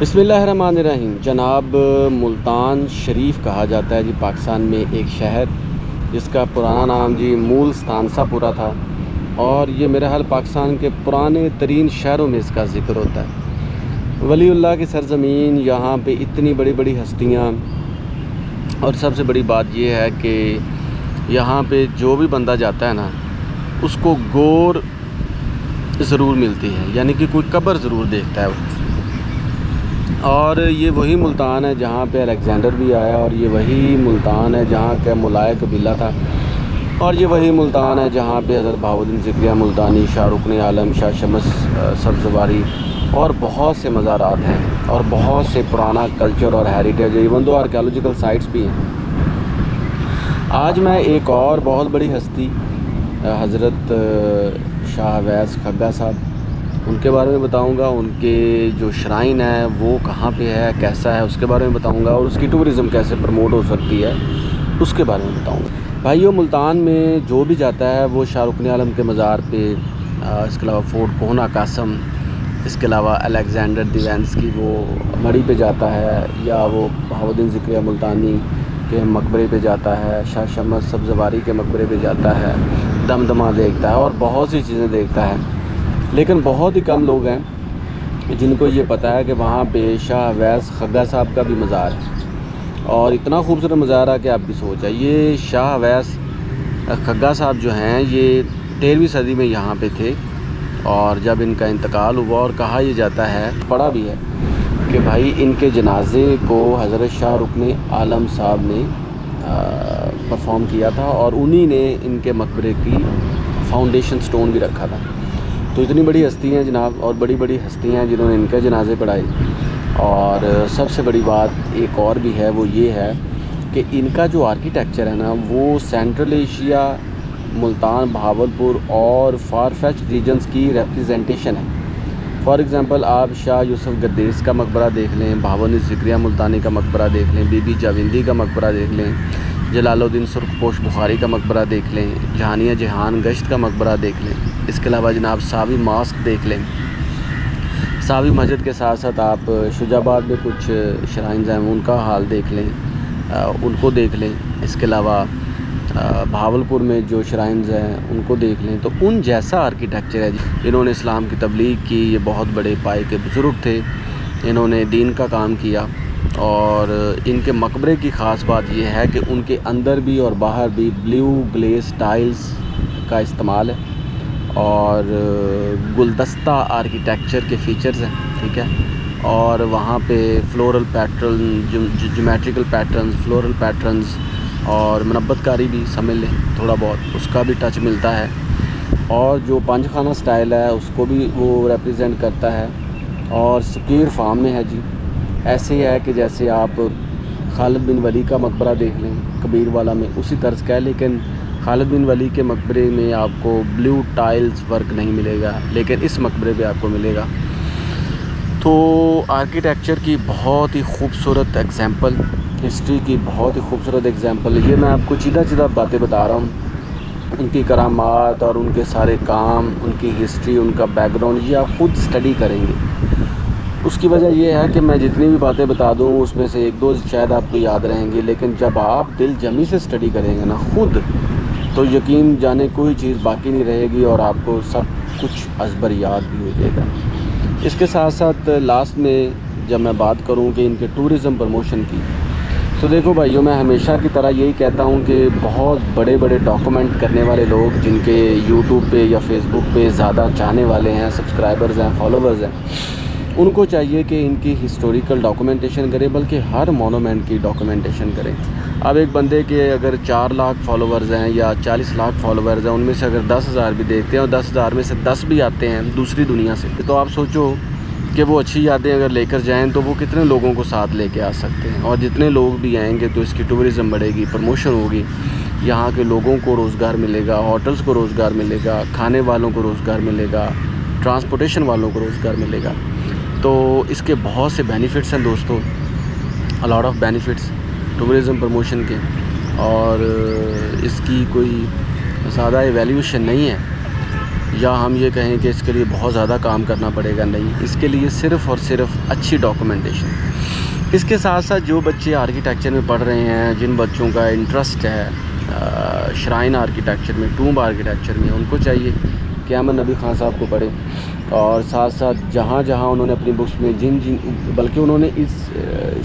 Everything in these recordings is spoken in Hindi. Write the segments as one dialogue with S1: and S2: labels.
S1: बिस्मिल्लाहिर्रहमानिर्रहीम। जनाब, मुल्तान शरीफ कहा जाता है जी पाकिस्तान में एक शहर, जिसका पुराना नाम जी मूल स्थानसापुरा था। और ये मेरे हाल पाकिस्तान के पुराने तरीन शहरों में इसका ज़िक्र होता है। वलीउल्लाह की सरज़मीन, यहाँ पे इतनी बड़ी बड़ी हस्तियाँ, और सबसे बड़ी बात यह है कि यहाँ पे जो भी बंदा जाता है ना, उसको गौर ज़रूर मिलती है, यानी कि कोई कब्र ज़रूर देखता है। और ये वही मुल्तान है जहाँ पे अलेक्जेंडर भी आया, और ये वही मुल्तान है जहाँ का मुलाय कबीला था, और ये वही मुल्तान है जहाँ पे हज़रत बहाउद्दीन ज़िक्रिया मुल्तानी, शाहरुख़ आलम, शाह शमस सब्ज़वारी और बहुत से मज़ारात हैं, और बहुत से पुराना कल्चर और heritage, even though archaeological sites भी हैं। आज मैं एक और बहुत बड़ी हस्ती हज़रत शाह अवैस खग्गा साहब, उनके बारे में बताऊंगा। उनके जो श्राइन है वो कहाँ पे है, कैसा है, उसके बारे में बताऊंगा, और उसकी टूरिज़म कैसे प्रमोट हो सकती है उसके बारे में बताऊंगा। भाइयों, मुल्तान में जो भी जाता है वो शाहरुख़ आलम के मज़ार पे, इसके अलावा फोर्ट कोहना कासम, इसके अलावा अलेक्जेंडर दिवेंस की वो मड़ी पे जाता है, या वो बहाउद्दीन ज़िक्रिया मुल्तानी के मकबरे पे जाता है, शाह शमस सब्ज़वारी के मकबरे पे जाता है, दमदमा देखता है, और बहुत सी चीज़ें देखता है। लेकिन बहुत ही कम लोग हैं जिनको ये पता है कि वहाँ पे शाह अवैस खग्गा साहब का भी मज़ार है, और इतना खूबसूरत मज़ार है कि आप भी सोच जाइए। ये शाह अवैस खग्गा साहब जो हैं, ये 13वीं सदी में यहाँ पे थे, और जब इनका इंतकाल हुआ, और कहा यह जाता है, पढ़ा भी है कि भाई इनके जनाजे को हज़रत शाहरुख़ आलम साहब ने परफॉर्म किया था, और उन्हीं ने इनके मकबरे की फाउंडेशन स्टोन भी रखा था। तो इतनी बड़ी हस्ती हैं जनाब, और बड़ी बड़ी हस्तियाँ हैं जिन्होंने इनके जनाजे पढ़ाए। और सबसे बड़ी बात एक और भी है, वो ये है कि इनका जो आर्किटेक्चर है ना, वो सेंट्रल एशिया, मुल्तान, बहावलपुर और फार-फेच्ड रीजन्स की रिप्रेजेंटेशन है। फॉर एग्ज़ाम्पल, आप शाह यूसुफ गद्देस का मकबरा देख लें, बहाउद्दीन ज़िक्रिया मुल्तानी का मकबरा देख लें, बीबी जाविंदी का मकबरा देख लें, जलालुद्दीन सुर्खपोश बुखारी का मकबरा देख लें, जहानिया जहान गश्त का मकबरा देख लें। इसके अलावा जनाब सावी मॉस्क देख लें। सावी मस्जिद के साथ साथ आप शुजाबाद में कुछ श्राइन्स हैं, उनका हाल देख लें, उनको देख लें। इसके अलावा बहावलपुर में जो श्राइन्स हैं उनको देख लें। तो उन जैसा आर्किटेक्चर है। इन्होंने इस्लाम की तबलीग की, ये बहुत बड़े पाए के बुज़ुर्ग थे, इन्होंने दीन का काम किया। और इनके मकबरे की ख़ास बात यह है कि उनके अंदर भी और बाहर भी ब्लू ग्लेस टाइल्स का इस्तेमाल है, और गुलदस्ता आर्किटेक्चर के फ़ीचर्स हैं, ठीक है। और वहाँ पे floral pattern, geometrical pattern, floral patterns और मनब्बतकारी भी समझ लें, थोड़ा बहुत उसका भी टच मिलता है। और जो पंजखाना स्टाइल है उसको भी वो रिप्रेजेंट करता है। और स्क्वायर फार्म में है जी, ऐसे ही है कि जैसे आप खालिद बिन वली का मकबरा देख लें कबीर वाला में, उसी तर्ज का है। लेकिन खालिद बिन वली के मकबरे में आपको ब्लू टाइल्स वर्क नहीं मिलेगा, लेकिन इस मकबरे पे आपको मिलेगा। तो आर्किटेक्चर की बहुत ही खूबसूरत एग्जांपल, हिस्ट्री की बहुत ही खूबसूरत एग्जांपल, ये मैं आपको सीधा बातें बता रहा हूँ। उनकी करामात और उनके सारे काम, उनकी हिस्ट्री, उनका बैकग्राउंड, ये आप ख़ुद स्टडी करेंगे। उसकी वजह यह है कि मैं जितनी भी बातें बता दूँ उसमें से एक दो शायद आपको याद रहेंगी, लेकिन जब आप दिल जमी से स्टडी करेंगे ना खुद, तो यकीन जाने कोई चीज़ बाकी नहीं रहेगी, और आपको सब कुछ अज़बर याद भी हो जाएगा। इसके साथ साथ लास्ट में जब मैं बात करूं कि इनके टूरिज़म प्रमोशन की, तो देखो भाइयों, मैं हमेशा की तरह यही कहता हूं कि बहुत बड़े बड़े डॉक्यूमेंट करने वाले लोग, जिनके यूट्यूब पे या फेसबुक पे ज़्यादा चाहने वाले हैं, सब्सक्राइबर्स हैं, फॉलोवर्स हैं, उनको चाहिए कि इनकी हिस्टोरिकल डॉक्यूमेंटेशन करें, बल्कि हर मोनूमेंट की डॉक्यूमेंटेशन करें। अब एक बंदे के अगर 4 लाख फॉलोवर्स हैं या 40 लाख फॉलोवर्स हैं, उनमें से अगर 10,000 भी देखते हैं और 10,000 में से 10 भी आते हैं दूसरी दुनिया से, तो आप सोचो कि वो अच्छी यादें अगर लेकर जाएं तो वो कितने लोगों को साथ लेके आ सकते हैं। और जितने लोग भी आएंगे तो इसकी टूरिज़म बढ़ेगी, प्रमोशन होगी, यहाँ के लोगों को रोज़गार मिलेगा, होटल्स को रोज़गार मिलेगा, खाने वालों को रोज़गार मिलेगा, ट्रांसपोर्टेशन वालों को रोज़गार मिलेगा। तो इसके बहुत से बेनिफिट्स हैं दोस्तों, a lot of benefits tourism promotion के, और इसकी कोई ज़्यादा एवेल्यूशन नहीं है। या हम ये कहें कि इसके लिए बहुत ज़्यादा काम करना पड़ेगा, नहीं। इसके लिए सिर्फ़ और सिर्फ अच्छी डॉक्यूमेंटेशन। इसके साथ साथ जो बच्चे आर्किटेक्चर में पढ़ रहे हैं, जिन बच्चों का इंटरेस्ट है श्राइन आर्किटेक्चर में, टूम्ब आर्किटेक्चर में, उनको चाहिए कि अहमद नबी ख़ान साहब को पढ़े। और साथ साथ जहाँ जहाँ उन्होंने अपनी बुक्स में बल्कि उन्होंने इस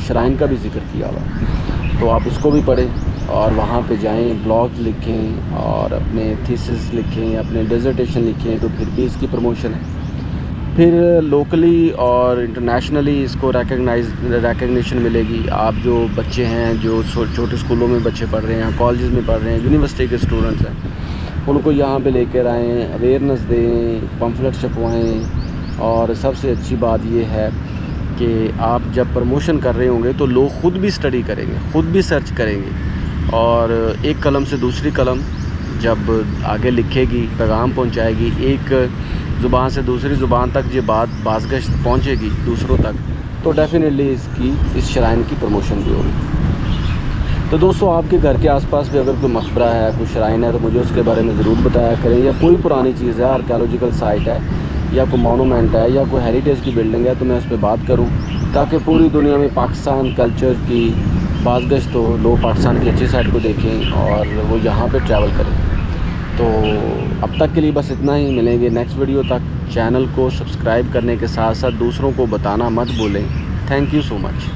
S1: श्राइन का भी जिक्र किया हुआ, तो आप उसको भी पढ़ें और वहाँ पे जाएं, ब्लॉग लिखें और अपने थीसिस लिखें, अपने डिसर्टेशन लिखें, तो फिर भी इसकी प्रमोशन है। फिर लोकली और इंटरनेशनली इसको रिकग्निशन मिलेगी। आप जो बच्चे हैं, जो छोटे स्कूलों में बच्चे पढ़ रहे हैं, कॉलेजेस में पढ़ रहे हैं, यूनिवर्सिटी के स्टूडेंट्स हैं, उनको यहाँ पे लेकर आएँ, अवेयरनेस दें, पम्फलेट छपवाएँ। और सबसे अच्छी बात ये है कि आप जब प्रमोशन कर रहे होंगे तो लोग ख़ुद भी स्टडी करेंगे, ख़ुद भी सर्च करेंगे, और एक कलम से दूसरी कलम जब आगे लिखेगी, पैगाम पहुँचाएगी, एक ज़ुबान से दूसरी ज़ुबान तक ये बात बाज़गश्त पहुँचेगी दूसरों तक, तो डेफ़िनेटली इस श्राइन की प्रमोशन भी होगी। तो दोस्तों, आपके घर के आसपास भी अगर कोई मकबरा है, कोई श्राइन है, तो मुझे उसके बारे में ज़रूर बताया करें। या कोई पुरानी चीज़ है, आर्कियोलॉजिकल साइट है, या कोई मोनूमेंट है, या कोई हेरिटेज की बिल्डिंग है, तो मैं उस पर बात करूँ, ताकि पूरी दुनिया में पाकिस्तान कल्चर की बाज़गश्त हो, लोग पाकिस्तान की अच्छी साइड को देखें और वो यहाँ पे ट्रैवल करें। तो अब तक के लिए बस इतना ही। मिलेंगे नेक्स्ट वीडियो तक। चैनल को सब्सक्राइब करने के साथ साथ दूसरों को बताना मत भूलें। Thank you so much.